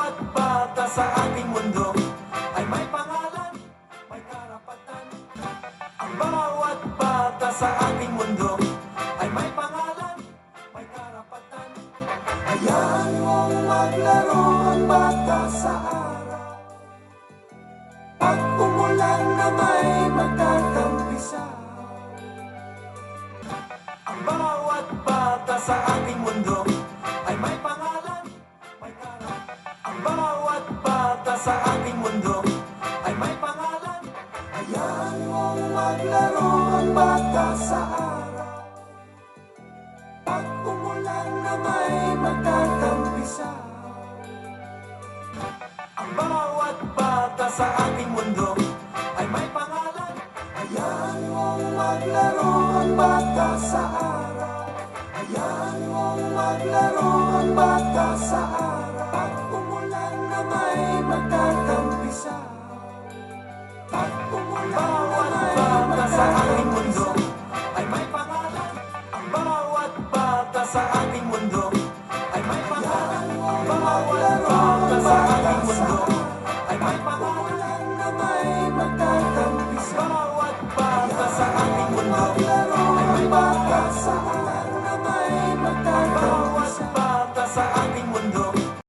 bawat bata sa ating mundo ay may pangalan, may karapatan. Ang bawat bata sa ating mundo ay may pangalan, may karapatan. Hayaan mong maglaro ang bata sa araw. Pag umulan na may magtatampisaw. Ang bawat bata sa ating mundo ay may pangalan, may karapatan. Ang bawat bata sa ating mundo ay may pangalan. Hayaan mong maglaro ang bata sa araw. Pag umulan na may magtatampisaw. Ang bawat bata sa ating mundo ay may pangalan. Hayaan mong maglaro ang bata sa araw. Hayaan mong maglaro ang bata sa araw.